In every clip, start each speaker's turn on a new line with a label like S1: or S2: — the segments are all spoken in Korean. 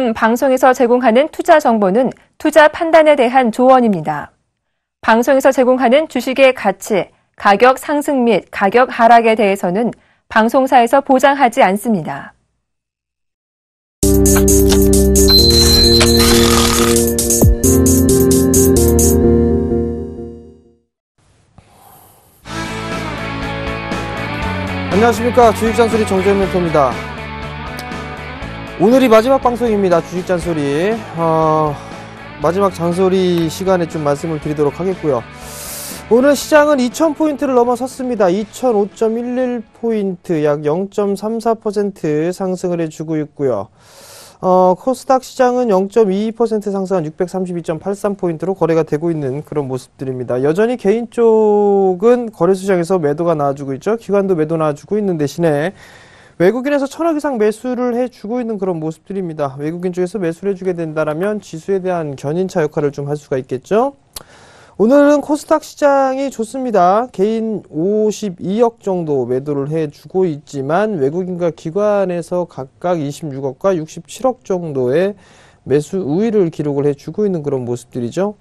S1: 본 방송에서 제공하는 투자 정보는 투자 판단에 대한 조언입니다. 방송에서 제공하는 주식의 가치, 가격 상승 및 가격 하락에 대해서는 방송사에서 보장하지 않습니다.
S2: 안녕하십니까. 주식잔소리 정재현 멘토입니다. 오늘이 마지막 방송입니다. 주식잔소리. 마지막 잔소리 시간에 좀 말씀을 드리도록 하겠고요. 오늘 시장은 2000포인트를 넘어섰습니다. 2005.11포인트, 약 0.34% 상승을 해주고 있고요. 코스닥 시장은 0.22% 상승한 632.83포인트로 거래가 되고 있는 그런 모습들입니다. 여전히 개인 쪽은 거래소장에서 매도가 나와주고 있죠. 기관도 매도 나와주고 있는 대신에 외국인에서 1000억 이상 매수를 해주고 있는 그런 모습들입니다. 외국인 쪽에서 매수를 해주게 된다면 지수에 대한 견인차 역할을 좀 할 수가 있겠죠. 오늘은 코스닥 시장이 좋습니다. 개인 52억 정도 매도를 해주고 있지만 외국인과 기관에서 각각 26억과 67억 정도의 매수 우위를 기록을 해주고 있는 그런 모습들이죠.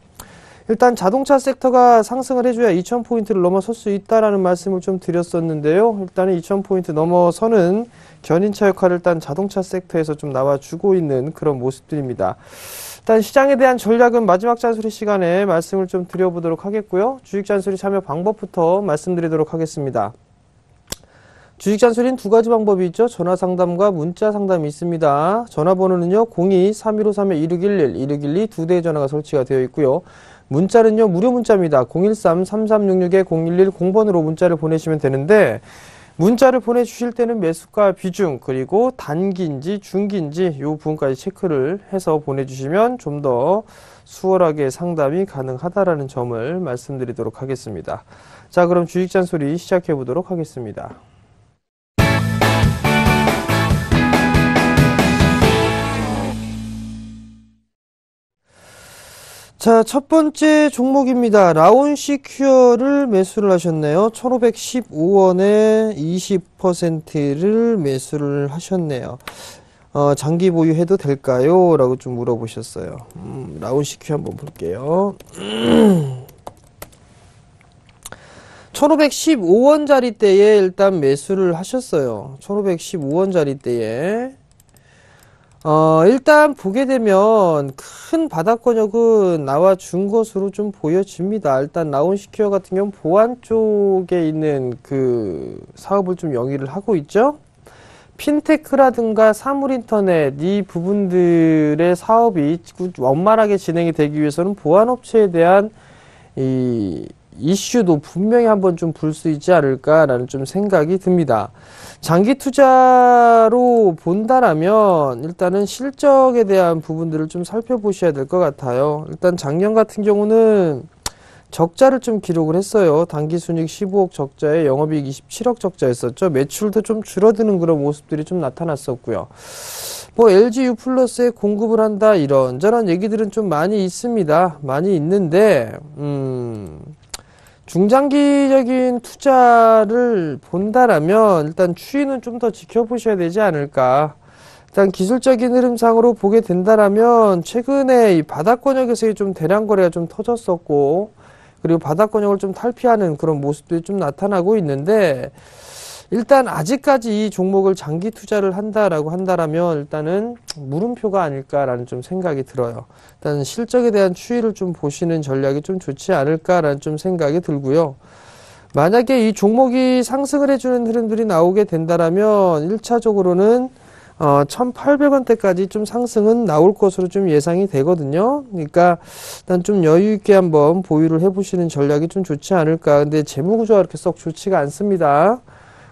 S2: 일단 자동차 섹터가 상승을 해줘야 2000포인트를 넘어설 수 있다라는 말씀을 좀 드렸었는데요. 일단은 2000포인트 넘어서는 견인차 역할을 일단 자동차 섹터에서 좀 나와주고 있는 그런 모습들입니다. 일단 시장에 대한 전략은 마지막 잔소리 시간에 말씀을 좀 드려보도록 하겠고요. 주식잔소리 참여 방법부터 말씀드리도록 하겠습니다. 주식잔소리는 두 가지 방법이 있죠. 전화상담과 문자상담이 있습니다. 전화번호는요. 02-3153-2611, 2612 두 대의 전화가 설치가 되어 있고요. 문자는요. 무료 문자입니다. 013-3366-0110 0번으로 문자를 보내시면 되는데 문자를 보내주실 때는 매수가 비중 그리고 단기인지 중기인지 이 부분까지 체크를 해서 보내주시면 좀 더 수월하게 상담이 가능하다라는 점을 말씀드리도록 하겠습니다. 자, 그럼 주식잔소리 시작해 보도록 하겠습니다. 자, 첫 번째 종목입니다. 라온시큐어를 매수를 하셨네요. 1515원에 20%를 매수를 하셨네요. 장기 보유해도 될까요? 라고 좀 물어보셨어요. 라온시큐어 한번 볼게요. 1515원짜리 때에 일단 매수를 하셨어요. 1515원짜리 때에. 일단 보게 되면 큰 바닥권역은 나와준 것으로 좀 보여집니다. 일단 라온시큐어 같은 경우는 보안 쪽에 있는 그 사업을 좀 영위를 하고 있죠. 핀테크라든가 사물인터넷 이 부분들의 사업이 원만하게 진행이 되기 위해서는 보안업체에 대한 이 이슈도 분명히 한번 좀 볼 수 있지 않을까라는 좀 생각이 듭니다. 장기 투자로 본다라면 일단은 실적에 대한 부분들을 좀 살펴보셔야 될 것 같아요. 일단 작년 같은 경우는 적자를 좀 기록을 했어요. 당기순이익 15억 적자에 영업이익 27억 적자였었죠. 매출도 좀 줄어드는 그런 모습들이 좀 나타났었고요. 뭐 LG U+에 공급을 한다 이런저런 얘기들은 좀 많이 있습니다. 많이 있는데 중장기적인 투자를 본다라면 일단 추이는 좀 더 지켜보셔야 되지 않을까. 일단 기술적인 흐름상으로 보게 된다라면 최근에 이 바닥권역에서의 좀 대량 거래가 좀 터졌었고 그리고 바닥권역을 좀 탈피하는 그런 모습들이 좀 나타나고 있는데 일단 아직까지 이 종목을 장기 투자를 한다라고 한다라면 일단은 물음표가 아닐까라는 좀 생각이 들어요. 일단 실적에 대한 추이를 좀 보시는 전략이 좀 좋지 않을까라는 좀 생각이 들고요. 만약에 이 종목이 상승을 해주는 흐름들이 나오게 된다라면 1차적으로는 1800원대까지 좀 상승은 나올 것으로 좀 예상이 되거든요. 그러니까 일단 좀 여유 있게 한번 보유를 해보시는 전략이 좀 좋지 않을까. 근데 재무구조가 그렇게 썩 좋지가 않습니다.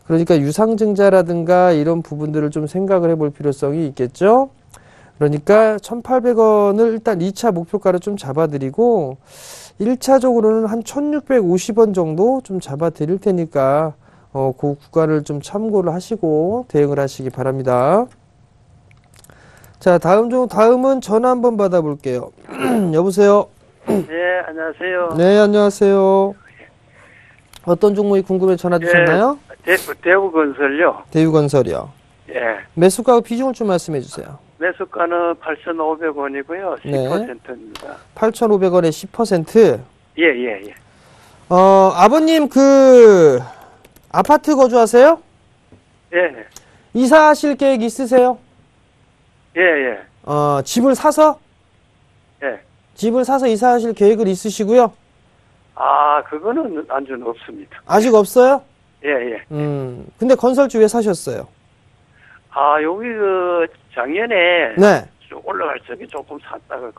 S2: 그러니까 유상증자라든가 이런 부분들을 좀 생각을 해볼 필요성이 있겠죠. 그러니까 1800원을 일단 2차 목표가를 좀 잡아드리고 1차적으로는 한 1650원 정도 좀 잡아드릴 테니까 그 구간을 좀 참고를 하시고 대응을 하시기 바랍니다. 자, 다음은 전화 한번 받아볼게요. 여보세요?
S3: 네, 안녕하세요.
S2: 네, 안녕하세요. 어떤 종목이 궁금해 전화 주셨나요?
S3: 대우건설요.
S2: 대우건설이요.
S3: 예.
S2: 매수가 비중을 좀 말씀해 주세요.
S3: 매수가는 8,500원이고요.
S2: 네.
S3: 10%입니다.
S2: 8,500원에 10%.
S3: 예, 예, 예.
S2: 아버님 아파트 거주하세요?
S3: 예,
S2: 이사하실 계획 있으세요?
S3: 예, 예.
S2: 집을 사서?
S3: 예.
S2: 집을 사서 이사하실 계획을 있으시고요?
S3: 아, 그거는 안주는 없습니다.
S2: 아직 없어요?
S3: 예, 예.
S2: 근데 건설주 왜 사셨어요?
S3: 아, 여기 작년에
S2: 네.
S3: 올라갈 적에 조금 샀다가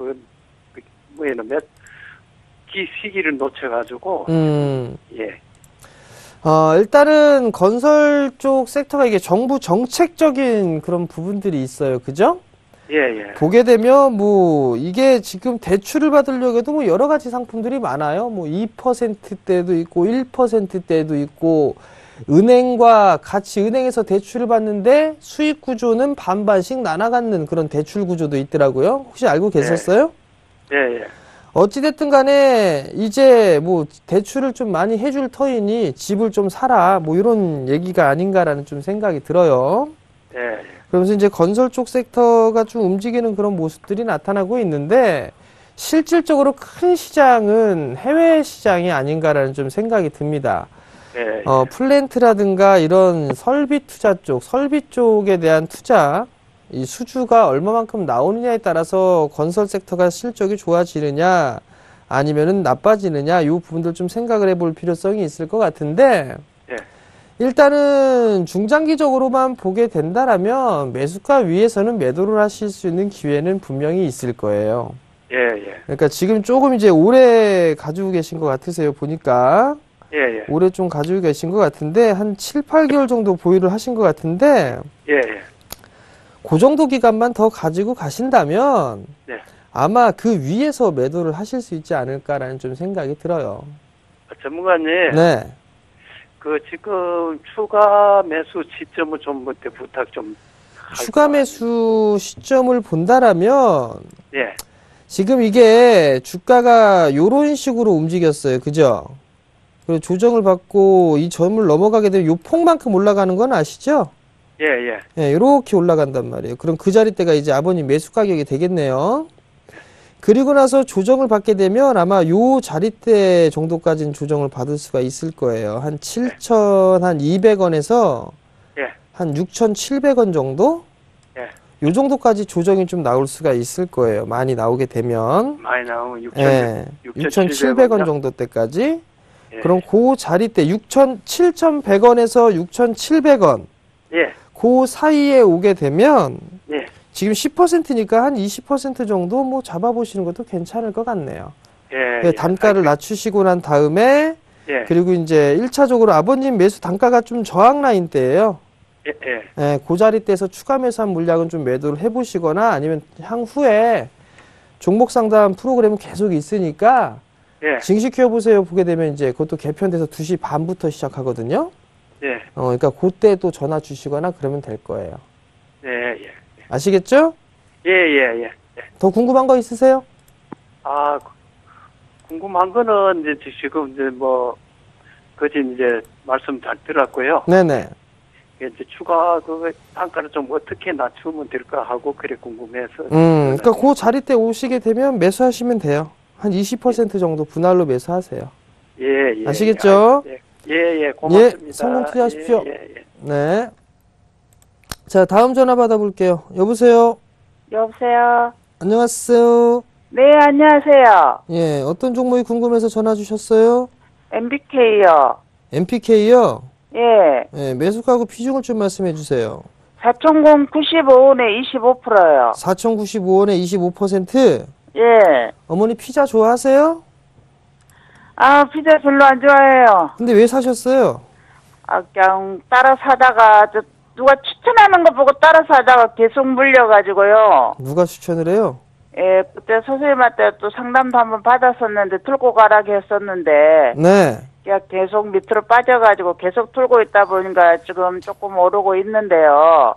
S3: 시기를 놓쳐가지고 예.
S2: 일단은 건설 쪽 섹터가 이게 정부 정책적인 그런 부분들이 있어요. 그죠?
S3: 예, 예.
S2: 보게 되면 이게 지금 대출을 받으려고 해도 여러 가지 상품들이 많아요. 2%대도 있고 1%대도 있고 은행과 같이 은행에서 대출을 받는데 수익 구조는 반반씩 나눠갖는 그런 대출 구조도 있더라고요. 혹시 알고 계셨어요?
S3: 예, 예.
S2: 어찌됐든 간에 이제 대출을 좀 많이 해줄 터이니 집을 좀 사라 이런 얘기가 아닌가라는 좀 생각이 들어요.
S3: 예.
S2: 그러면서 이제 건설 쪽 섹터가 좀 움직이는 그런 모습들이 나타나고 있는데 실질적으로 큰 시장은 해외 시장이 아닌가라는 좀 생각이 듭니다.
S3: 예.
S2: 플랜트라든가 이런 설비 투자 쪽, 설비 쪽에 대한 투자, 이 수주가 얼마만큼 나오느냐에 따라서 건설 섹터가 실적이 좋아지느냐 아니면은 나빠지느냐 이 부분들 좀 생각을 해볼 필요성이 있을 것 같은데
S3: 예.
S2: 일단은 중장기적으로만 보게 된다라면 매수가 위에서는 매도를 하실 수 있는 기회는 분명히 있을 거예요.
S3: 예, 예.
S2: 그러니까 지금 조금 이제 오래 가지고 계신 것 같으세요, 보니까.
S3: 예, 예.
S2: 오래 좀 가지고 계신 것 같은데 한 7, 8개월 정도 보유를 하신 것 같은데
S3: 예, 예.
S2: 그 정도 기간만 더 가지고 가신다면
S3: 네.
S2: 아마 그 위에서 매도를 하실 수 있지 않을까라는 좀 생각이 들어요.
S3: 전문가님.
S2: 네.
S3: 지금 추가 매수 시점을 좀 그때 부탁 좀.
S2: 추가 매수 시점을 본다라면
S3: 예.
S2: 지금 이게 주가가 요런 식으로 움직였어요. 그죠? 그리고 조정을 받고 이 점을 넘어가게 되면 요 폭만큼 올라가는 건 아시죠?
S3: 예, 예.
S2: 예, 이렇게 올라간단 말이에요. 그럼 그 자리대가 이제 아버님 매수 가격이 되겠네요. 그리고 나서 조정을 받게 되면 아마 요 자리대 정도까지는 조정을 받을 수가 있을 거예요. 한 7,200원에서
S3: 예.
S2: 한 6,700원 정도?
S3: 예.
S2: 요 정도까지 조정이 좀 나올 수가 있을 거예요. 많이 나오게 되면.
S3: 많이 나오면
S2: 예, 6,700원 정도 때까지.
S3: 예.
S2: 그럼 그 자리대 7,100원에서 6,700원.
S3: 예.
S2: 그 사이에 오게 되면
S3: 예.
S2: 지금 10%니까 한 20% 정도 잡아보시는 것도 괜찮을 것 같네요.
S3: 예.
S2: 예, 단가를 낮추시고 난 다음에
S3: 예.
S2: 그리고 이제 1차적으로 아버님 매수 단가가 좀 저항 라인대예요.
S3: 예. 예.
S2: 예, 그 자리대에서 추가 매수한 물량은 좀 매도를 해보시거나 아니면 향후에 종목 상담 프로그램은 계속 있으니까
S3: 예.
S2: 증시키워보세요 보게 되면 이제 그것도 개편돼서 2시 반부터 시작하거든요.
S3: 예.
S2: 그러니까 그때 또 전화 주시거나 그러면 될 거예요.
S3: 예. 예.
S2: 아시겠죠?
S3: 예. 예. 예.
S2: 더 궁금한 거 있으세요?
S3: 아, 궁금한 거는 이제 지금 이제 이제 말씀 잘 들었고요.
S2: 네네.
S3: 이제 추가 단가를 좀 어떻게 낮추면 될까 하고 그래 궁금해서.
S2: 그러니까 그 자리대 오시게 되면 매수하시면 돼요. 한 20% 정도 분할로 매수하세요.
S3: 예. 예.
S2: 아시겠죠?
S3: 예. 예. 고맙습니다.
S2: 예, 성공 투자하십시오.
S3: 예. 예.
S2: 네. 자, 다음 전화 받아볼게요. 여보세요?
S4: 여보세요?
S2: 안녕하세요?
S4: 네, 안녕하세요.
S2: 예, 어떤 종목이 궁금해서 전화 주셨어요?
S4: MBK요.
S2: MPK요?
S4: 예.
S2: 예, 매수가하고 비중을 좀 말씀해 주세요.
S4: 4,095원에 25%요.
S2: 4,095원에 25%?
S4: 예.
S2: 어머니 피자 좋아하세요?
S4: 아, 피자 별로 안 좋아해요.
S2: 근데 왜 사셨어요?
S4: 아, 그냥 따라 사다가, 누가 추천하는 거 보고 따라 사다가 계속 물려가지고요.
S2: 누가 추천을 해요?
S4: 예, 그때 선생님한테 또 상담도 한번 받았었는데, 틀고 가라고 했었는데,
S2: 네.
S4: 그냥 계속 밑으로 빠져가지고 계속 틀고 있다 보니까 지금 조금 오르고 있는데요.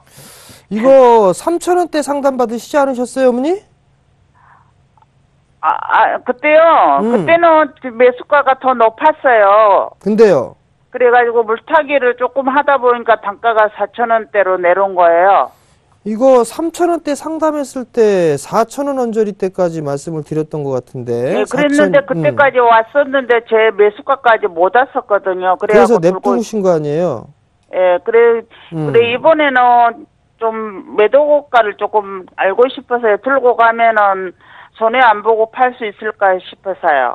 S2: 이거 3,000원대 상담 받으시지 않으셨어요, 어머니?
S4: 그때요. 그때는 매수가가 더 높았어요.
S2: 근데요?
S4: 그래가지고 물타기를 조금 하다 보니까 단가가 4,000원대로 내려온 거예요.
S2: 이거 3,000원대 상담했을 때 4,000원 언저리 때까지 말씀을 드렸던 것 같은데.
S4: 예, 그랬는데
S2: 4,000,
S4: 그때까지 왔었는데 제 매수가까지 못 왔었거든요.
S2: 그래서
S4: 그래갖고 들고
S2: 냅두신 거 아니에요?
S4: 예, 그래 이번에는 좀 매도가를 조금 알고 싶어서요. 들고 가면은 손해 안 보고 팔 수 있을까 싶어서요.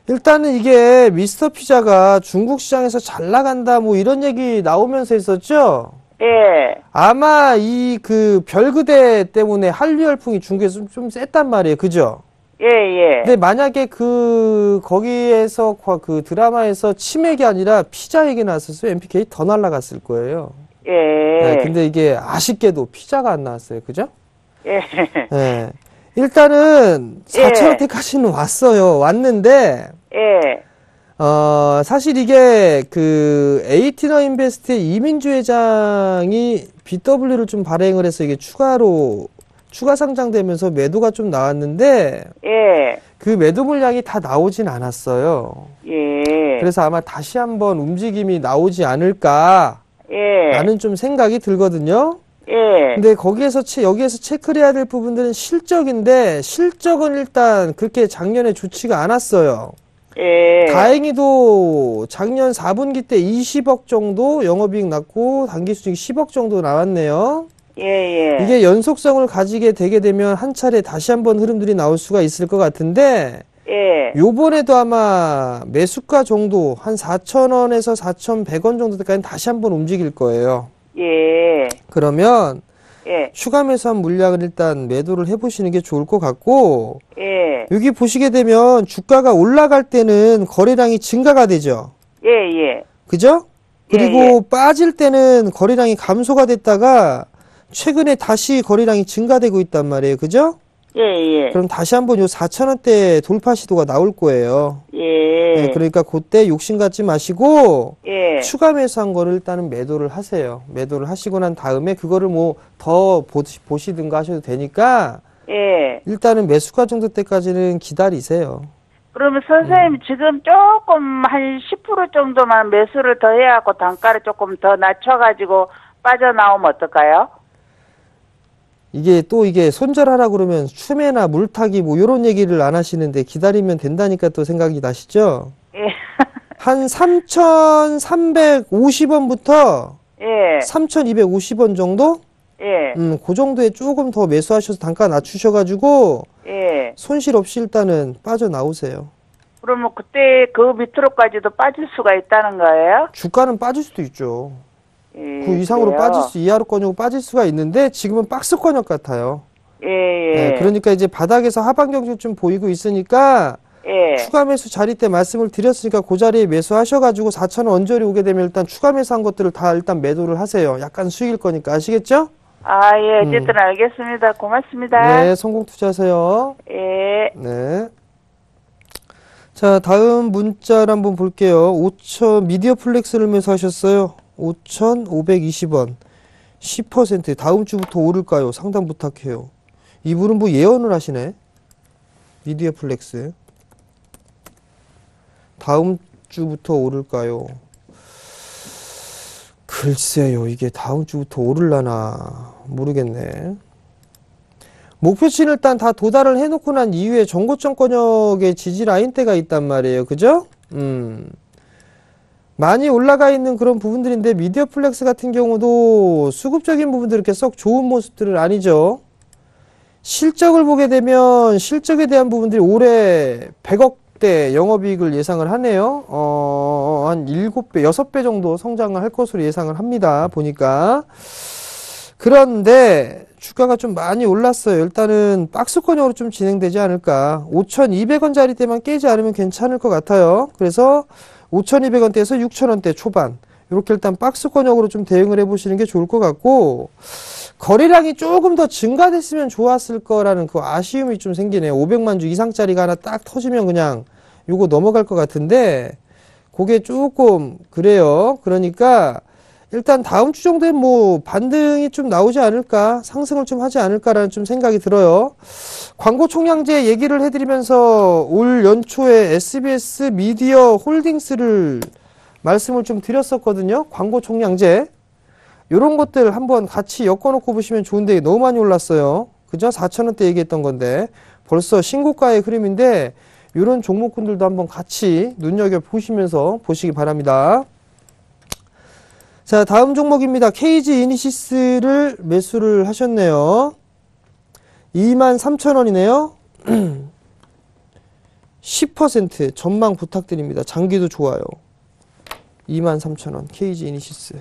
S2: 일단은 이게 미스터 피자가 중국 시장에서 잘 나간다 뭐 이런 얘기 나오면서 있었죠?
S4: 예,
S2: 아마 이 그 별그대 때문에 한류 열풍이 중국에서 좀 셌단 말이에요. 그죠?
S4: 예, 예.
S2: 근데 만약에 거기에서 그 드라마에서 치맥이 아니라 피자 얘기 나왔었어요. MPK 더 날라갔을 거예요.
S4: 예.
S2: 네, 근데 이게 아쉽게도 피자가 안 나왔어요. 그죠?
S4: 예.
S2: 네. 일단은 4,000원대까지는 왔어요. 왔는데,
S4: 예.
S2: 사실 이게 그 에이티너 인베스트의 이민주 회장이 BW를 좀 발행을 해서 이게 추가 상장되면서 매도가 좀 나왔는데,
S4: 예.
S2: 그 매도 물량이 다 나오진 않았어요.
S4: 예.
S2: 그래서 아마 다시 한번 움직임이 나오지 않을까,
S4: 예.
S2: 라는 좀 생각이 들거든요.
S4: 예.
S2: 근데 여기에서 체크를 해야 될 부분들은 실적인데, 실적은 일단 그렇게 작년에 좋지가 않았어요.
S4: 예.
S2: 다행히도 작년 4분기 때 20억 정도 영업이익 났고, 당기순이익 10억 정도 나왔네요.
S4: 예, 예.
S2: 이게 연속성을 가지게 되게 되면 한 차례 다시 한번 흐름들이 나올 수가 있을 것 같은데,
S4: 예.
S2: 요번에도 아마 매수가 정도, 한 4,000원에서 4,100원 정도 때까지 다시 한번 움직일 거예요.
S4: 예.
S2: 그러면
S4: 예.
S2: 추가 매수한 물량을 일단 매도를 해보시는 게 좋을 것 같고,
S4: 예.
S2: 여기 보시게 되면 주가가 올라갈 때는 거래량이 증가가 되죠.
S4: 예, 예.
S2: 그죠? 그리고
S4: 예.
S2: 빠질 때는 거래량이 감소가 됐다가 최근에 다시 거래량이 증가되고 있단 말이에요. 그죠?
S4: 예, 예.
S2: 그럼 다시 한번 요 4,000원대 돌파 시도가 나올 거예요.
S4: 예.
S2: 네, 그러니까 그때 욕심 갖지 마시고
S4: 예.
S2: 추가 매수한 거를 일단은 매도를 하세요. 매도를 하시고 난 다음에 그거를 뭐 더 보시든가 하셔도 되니까
S4: 예.
S2: 일단은 매수가 정도 때까지는 기다리세요.
S4: 그러면 선생님 지금 조금 한 10% 정도만 매수를 더 해갖고 단가를 조금 더 낮춰가지고 빠져나오면 어떨까요?
S2: 이게 손절하라 그러면 추매나 물타기 뭐 이런 얘기를 안 하시는데 기다리면 된다니까 또 생각이 나시죠?
S4: 예.
S2: 한 3,350원부터
S4: 예.
S2: 3,250원 정도?
S4: 예.
S2: 그 정도에 조금 더 매수하셔서 단가 낮추셔가지고
S4: 예.
S2: 손실 없이 일단은 빠져나오세요.
S4: 그러면 그때 그 밑으로까지도 빠질 수가 있다는 거예요?
S2: 주가는 빠질 수도 있죠.
S4: 예,
S2: 그 이상으로
S4: 그래요?
S2: 이하로권이고 빠질 수가 있는데 지금은 박스권역 같아요.
S4: 예, 예.
S2: 네, 그러니까 이제 바닥에서 하방 경직 좀 보이고 있으니까
S4: 예.
S2: 추가 매수 자리 때 말씀을 드렸으니까 그 자리에 매수하셔가지고 4,000원 언저리 오게 되면 일단 추가 매수한 것들을 다 일단 매도를 하세요. 약간 수익일 거니까 아시겠죠?
S4: 아, 예, 어쨌든 알겠습니다. 고맙습니다.
S2: 네, 성공 투자하세요.
S4: 예.
S2: 네. 자, 다음 문자를 한번 볼게요. 5천 미디어 플렉스를 매수하셨어요. 5,520원. 10% 다음 주부터 오를까요? 상담 부탁해요. 이분은 뭐 예언을 하시네. 미디어 플렉스. 다음 주부터 오를까요? 글쎄요, 이게 다음 주부터 오를라나 모르겠네. 목표치는 일단 다 도달을 해놓고 난 이후에 정고점권역의 지지 라인대가 있단 말이에요. 그죠? 많이 올라가 있는 그런 부분들인데 미디어 플렉스 같은 경우도 수급적인 부분들 이렇게 썩 좋은 모습들은 아니죠. 실적을 보게 되면 실적에 대한 부분들이 올해 100억대 영업이익을 예상을 하네요. 한 7배, 6배 정도 성장을 할 것으로 예상을 합니다. 보니까. 그런데 주가가 좀 많이 올랐어요. 일단은 박스권역으로 좀 진행되지 않을까. 5,200원짜리 때만 깨지 않으면 괜찮을 것 같아요. 그래서 5,200원대에서 6,000원대 초반 이렇게 일단 박스권역으로 좀 대응을 해보시는 게 좋을 것 같고, 거래량이 조금 더 증가됐으면 좋았을 거라는 그 아쉬움이 좀 생기네요. 500만 주 이상짜리가 하나 딱 터지면 그냥 요거 넘어갈 것 같은데 그게 조금 그래요. 그러니까 일단 다음 주 정도에 뭐 반등이 좀 나오지 않을까, 상승을 좀 하지 않을까라는 좀 생각이 들어요. 광고 총량제 얘기를 해드리면서 올 연초에 SBS 미디어 홀딩스를 말씀을 좀 드렸었거든요. 광고 총량제. 요런 것들 한번 같이 엮어놓고 보시면 좋은데 너무 많이 올랐어요. 그죠? 4,000원대 얘기했던 건데 벌써 신고가의 흐름인데 요런 종목군들도 한번 같이 눈여겨보시면서 보시기 바랍니다. 자, 다음 종목입니다. KG 이니시스를 매수를 하셨네요. 23,000원이네요. 10% 전망 부탁드립니다. 장기도 좋아요. 23,000원 KG 이니시스.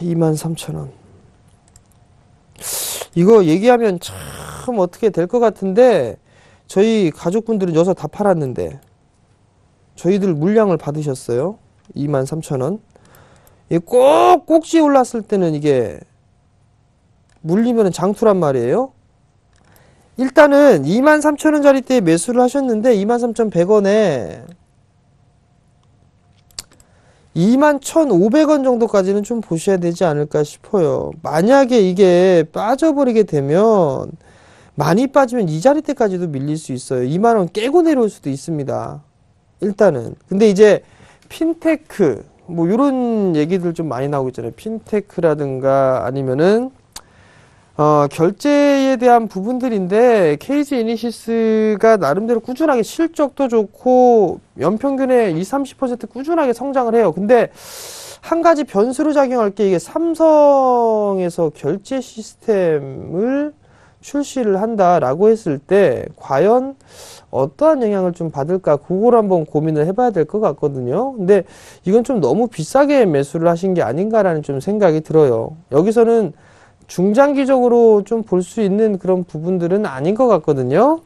S2: 23,000원. 이거 얘기하면 참 어떻게 될 것 같은데 저희 가족분들은 여기서 다 팔았는데 저희들 물량을 받으셨어요. 23,000원. 꼭 꼭지 올랐을 때는 이게 물리면 장투란 말이에요. 일단은 23,000원짜리 때 매수를 하셨는데 23,100원에 21,500원 정도까지는 좀 보셔야 되지 않을까 싶어요. 만약에 이게 빠져버리게 되면 많이 빠지면 이 자리 때까지도 밀릴 수 있어요. 2만원 깨고 내려올 수도 있습니다. 일단은. 근데 이제 핀테크 뭐 요런 얘기들 좀 많이 나오고 있잖아요. 핀테크라든가 아니면은 결제에 대한 부분들인데 KG 이니시스가 나름대로 꾸준하게 실적도 좋고 연평균에 20-30% 꾸준하게 성장을 해요. 근데 한 가지 변수로 작용할 게 이게 삼성에서 결제 시스템을 출시를 한다라고 했을 때 과연 어떠한 영향을 좀 받을까 그걸 한번 고민을 해봐야 될 것 같거든요. 근데 이건 좀 너무 비싸게 매수를 하신 게 아닌가라는 좀 생각이 들어요. 여기서는 중장기적으로 좀 볼 수 있는 그런 부분들은 아닌 것 같거든요.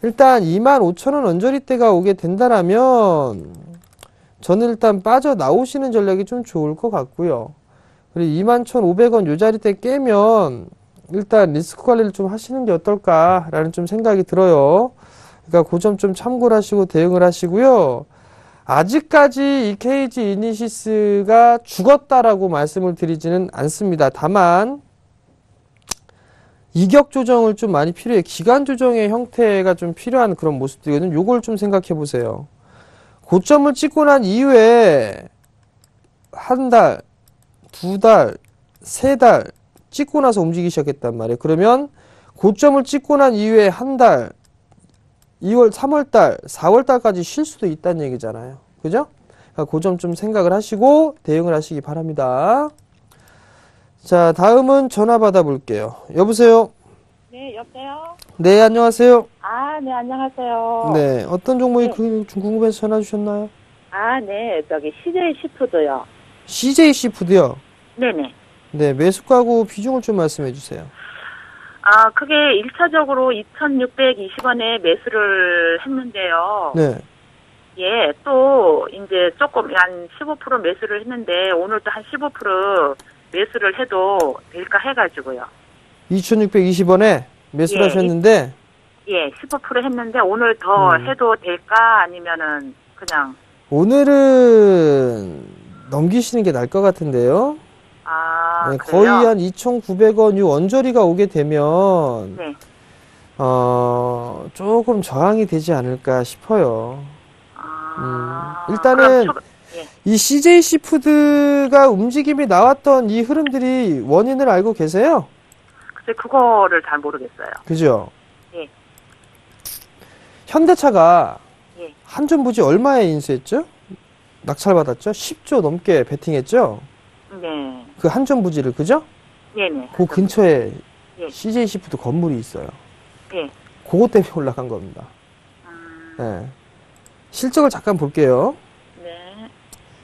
S2: 일단 25,000원 언저리대가 오게 된다라면 저는 일단 빠져나오시는 전략이 좀 좋을 것 같고요. 그리고 21,500원 요 자리대 깨면 일단 리스크 관리를 좀 하시는 게 어떨까라는 좀 생각이 들어요. 그러니까 그 점 좀 참고를 하시고 대응을 하시고요. 아직까지 이 KG 이니시스가 죽었다라고 말씀을 드리지는 않습니다. 다만 이격 조정을 좀 많이 필요해. 기간 조정의 형태가 좀 필요한 그런 모습들이거든요. 요걸 좀 생각해 보세요. 고점을 찍고 난 이후에 한 달, 두 달, 세 달 찍고 나서 움직이기 시작했단 말이에요. 그러면 고점을 찍고 난 이후에 한 달, 2월, 3월달, 4월달까지 쉴 수도 있다는 얘기잖아요. 그죠? 그러니까 그 점 좀 생각을 하시고 대응을 하시기 바랍니다. 자, 다음은 전화 받아볼게요. 여보세요?
S5: 네, 여보세요?
S2: 네, 안녕하세요.
S5: 아, 네, 안녕하세요.
S2: 네, 어떤 종목이
S5: 네.
S2: 궁금해서 전화 주셨나요?
S5: 아, 네, 저기 CJ 시푸드요.
S2: CJ 시푸드요?
S5: 네네.
S2: 네, 매수가고 비중을 좀 말씀해 주세요.
S5: 아, 그게 1차적으로 2,620원에 매수를 했는데요.
S2: 네.
S5: 예, 또, 이제 조금 한 15% 매수를 했는데, 오늘도 한 15% 매수를 해도 될까 해가지고요.
S2: 2,620원에 매수를
S5: 예,
S2: 하셨는데,
S5: 예, 15% 했는데, 오늘 더 해도 될까? 아니면은, 그냥,
S2: 오늘은 넘기시는 게 나을 것 같은데요.
S5: 아,
S2: 네,
S5: 그래요?
S2: 거의 한 2,900원 이 언저리가 오게 되면,
S5: 네.
S2: 조금 저항이 되지 않을까 싶어요. 일단은
S5: 그럼 예.
S2: 이 CJ 시푸드가 움직임이 나왔던 이 흐름들이 원인을 알고 계세요?
S5: 글쎄, 그거를 잘 모르겠어요.
S2: 그죠?
S5: 예.
S2: 현대차가
S5: 예.
S2: 한전부지 얼마에 인수했죠? 낙찰받았죠? 10조 넘게 베팅했죠?
S5: 네.
S2: 그 한전부지를, 그죠?
S5: 네네.
S2: 그 근처에
S5: 예.
S2: CJ 시푸드 건물이 있어요.
S5: 예.
S2: 그것 때문에 올라간 겁니다. 네. 실적을 잠깐 볼게요.
S5: 네.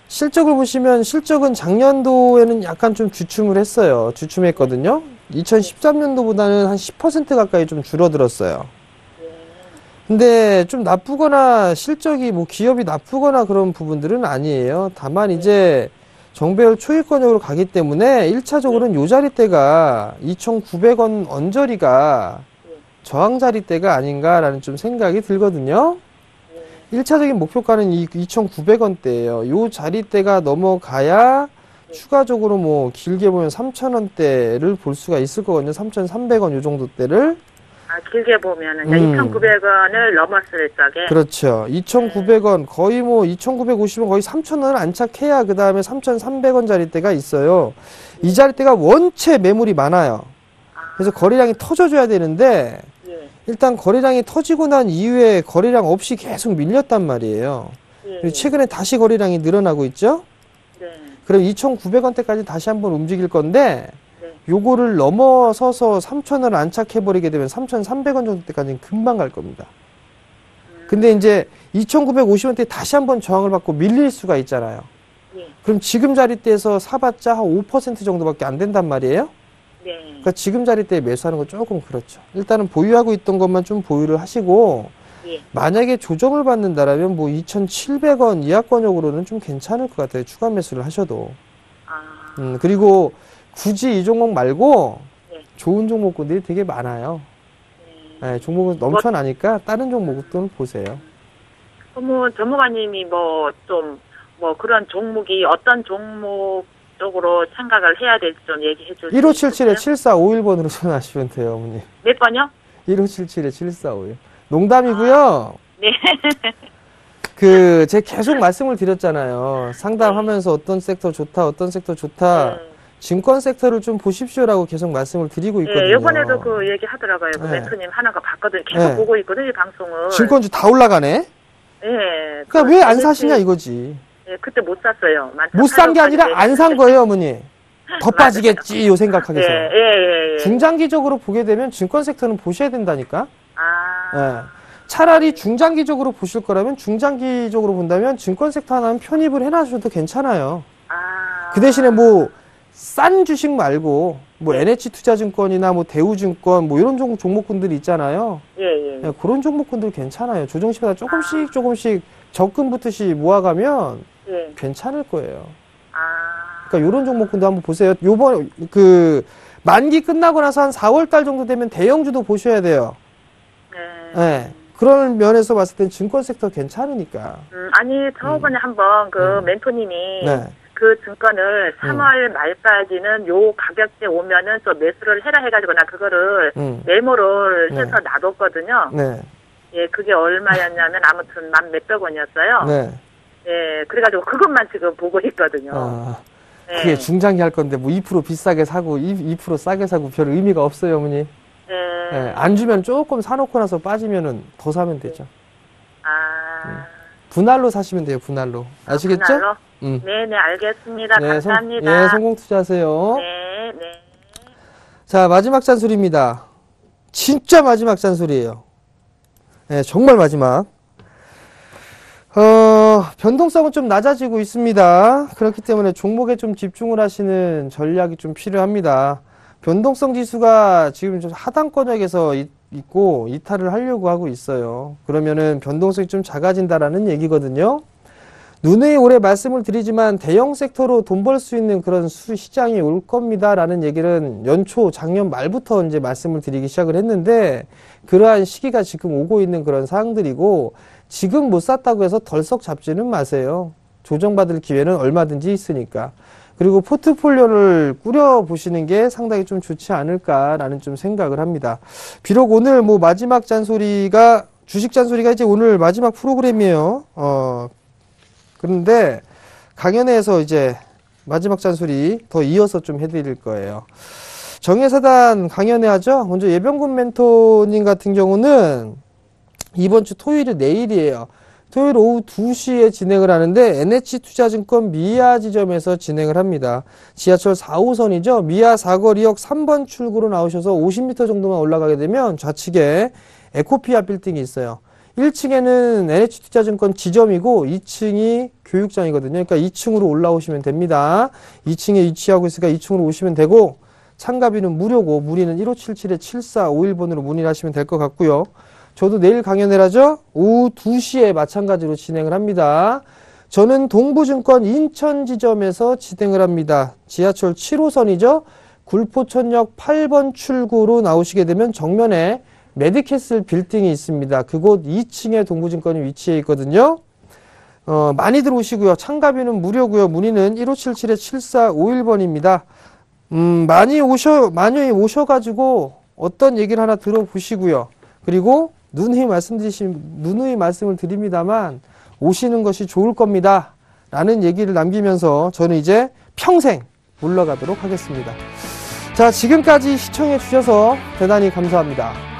S2: 실적을 보시면 실적은 작년도에는 약간 좀 주춤을 했어요. 주춤했거든요. 2013년도보다는 한 10% 가까이 좀 줄어들었어요. 근데 좀 나쁘거나 실적이 뭐 기업이 나쁘거나 그런 부분들은 아니에요. 다만 이제 정배열 초입권역으로 가기 때문에 1차적으로는 요 자리대가 2,900원 언저리가 저항 자리대가 아닌가라는 좀 생각이 들거든요. 1차적인 목표가는 이 2,900원대예요. 요 자리대가 넘어가야 추가적으로 뭐 길게 보면 3,000원대를 볼 수가 있을 거거든요. 3,300원 요 정도대를.
S5: 아, 길게 보면은 2,900원을 넘었을 적에.
S2: 그렇죠. 2,900원, 거의 뭐 2,950원, 거의 3,000원을 안착해야 그 다음에 3,300원짜리 때가 있어요. 이 자리대가 원체 매물이 많아요. 그래서 거래량이 터져줘야 되는데,
S5: 예.
S2: 일단 거래량이 터지고 난 이후에 거래량 없이 계속 밀렸단 말이에요. 그리고 최근에 다시 거래량이 늘어나고 있죠?
S5: 네.
S2: 그럼 2,900원대까지 다시 한번 움직일 건데,
S5: 네.
S2: 요거를 넘어서서 3,000원을 안착해버리게 되면 3,300원 정도 때까지는 금방 갈 겁니다. 근데 이제 2,950원대 다시 한번 저항을 받고 밀릴 수가 있잖아요.
S5: 예.
S2: 그럼 지금 자리대에서 사봤자 한 5% 정도밖에 안 된단 말이에요.
S5: 네.
S2: 그러니까 지금 자리대에 매수하는 건 조금 그렇죠. 일단은 보유하고 있던 것만 좀 보유를 하시고,
S5: 예.
S2: 만약에 조정을 받는다라면 뭐 2,700원 이하권역으로는 좀 괜찮을 것 같아요. 추가 매수를 하셔도. 그리고 굳이 이 종목 말고
S5: 네.
S2: 좋은 종목군들이 되게 많아요. 네, 종목은 넘쳐나니까 다른 종목도 보세요.
S5: 뭐 전문가님이 뭐 좀 뭐 그런 종목이 어떤 종목 쪽으로 생각을 해야 될지 좀 얘기해 주세요.
S2: 1577-7451번으로 전화하시면 돼요, 어머니.
S5: 몇 번요?
S2: 1577-7451. 농담이고요.
S5: 네.
S2: 제가 계속 말씀을 드렸잖아요. 상담하면서 어떤 섹터 좋다, 어떤 섹터 좋다. 증권 섹터를 좀 보십시오라고 계속 말씀을 드리고 있거든요.
S5: 네, 이번에도 그 얘기 하더라고요. 그
S2: 네.
S5: 멘토님 하는 거 봤거든요. 계속
S2: 네.
S5: 보고 있거든요, 이 방송을.
S2: 증권주 다 올라가네?
S5: 네.
S2: 그러니까 왜 안 사시냐 이거지.
S5: 네, 그때 못 샀어요.
S2: 못 산 게 아니라 안 산 거예요, 어머니. 더 빠지겠지, 요 생각하겠어요.
S5: 예.
S2: 중장기적으로 보게 되면 증권 섹터는 보셔야 된다니까.
S5: 아.
S2: 차라리 중장기적으로 보실 거라면 중장기적으로 본다면 증권 섹터 하나는 편입을 해놔셔도 괜찮아요.
S5: 아.
S2: 그 대신에 뭐 싼 주식 말고 뭐 NH투자증권이나 뭐 대우증권 뭐 이런 종목군들이 있잖아요.
S5: 예.
S2: 네, 그런 종목군들 괜찮아요. 조정시마다 조금씩 적금 붙듯이 모아가면
S5: 예.
S2: 괜찮을 거예요.
S5: 아.
S2: 그러니까 이런 종목군도 한번 보세요. 요번 만기 끝나고 나서 한 4월 달 정도 되면 대형주도 보셔야 돼요.
S5: 네.
S2: 네. 그런 면에서 봤을 땐 증권 섹터 괜찮으니까.
S5: 아니, 저번에 한번 그 멘토님이
S2: 네.
S5: 그 증권을 3월 말까지는 요 가격대 오면은 또 매수를 해라 해가지고 나 그거를 메모를
S2: 네.
S5: 해서 놔뒀거든요.
S2: 네.
S5: 예, 그게 얼마였냐면 아무튼 만 몇백 원이었어요.
S2: 네.
S5: 예, 그래가지고 그것만 지금 보고 있거든요.
S2: 아,
S5: 예.
S2: 그게 중장기 할 건데 뭐 2% 비싸게 사고 2% 싸게 사고 별 의미가 없어요, 어머니.
S5: 예.
S2: 네, 안 주면 조금 사놓고 나서 빠지면은 더 사면 되죠.
S5: 아.
S2: 분할로 사시면 돼요, 분할로. 아시겠죠?
S5: 분할로? 네네, 알겠습니다.
S2: 네,
S5: 감사합니다.
S2: 성공 투자하세요.
S5: 네.
S2: 자, 마지막 잔소리입니다. 진짜 마지막 잔소리예요. 네, 정말 마지막. 변동성은 좀 낮아지고 있습니다. 그렇기 때문에 종목에 좀 집중을 하시는 전략이 좀 필요합니다. 변동성 지수가 지금 좀 하단권역에서 있고 이탈을 하려고 하고 있어요. 그러면은 변동성이 좀 작아진다라는 얘기거든요. 누누이 올해 말씀을 드리지만 대형 섹터로 돈 벌 수 있는 그런 시장이 올 겁니다라는 얘기는 연초 작년 말부터 이제 말씀을 드리기 시작을 했는데 그러한 시기가 지금 오고 있는 그런 사항들이고 지금 못 샀다고 해서 덜썩 잡지는 마세요. 조정받을 기회는 얼마든지 있으니까. 그리고 포트폴리오를 꾸려보시는 게 상당히 좀 좋지 않을까라는 좀 생각을 합니다. 비록 오늘 뭐 마지막 잔소리가, 주식 잔소리가 이제 오늘 마지막 프로그램이에요. 그런데 강연회에서 이제 마지막 잔소리 더 이어서 좀 해드릴 거예요. 정예사단 강연회 하죠? 먼저 예병군 멘토님 같은 경우는 이번 주 토요일이 내일이에요. 토요일 오후 2시에 진행을 하는데 NH투자증권 미아 지점에서 진행을 합니다. 지하철 4호선이죠. 미아 사거리역 3번 출구로 나오셔서 50m 정도만 올라가게 되면 좌측에 에코피아 빌딩이 있어요. 1층에는 NH투자증권 지점이고 2층이 교육장이거든요. 그러니까 2층으로 올라오시면 됩니다. 2층에 위치하고 있으니까 2층으로 오시면 되고 참가비는 무료고 문의는 1577-7451번으로 문의를 하시면 될 것 같고요. 저도 내일 강연회라죠? 오후 2시에 마찬가지로 진행을 합니다. 저는 동부증권 인천지점에서 진행을 합니다. 지하철 7호선이죠? 굴포천역 8번 출구로 나오시게 되면 정면에 메디캐슬 빌딩이 있습니다. 그곳 2층에 동부증권이 위치해 있거든요. 많이들 오시고요. 참가비는 무료고요. 문의는 1577-7451번입니다. 많이 오셔가지고 어떤 얘기를 하나 들어보시고요. 그리고 누누이 말씀을 드립니다만 오시는 것이 좋을 겁니다. 라는 얘기를 남기면서 저는 이제 평생 물러가도록 하겠습니다. 자, 지금까지 시청해 주셔서 대단히 감사합니다.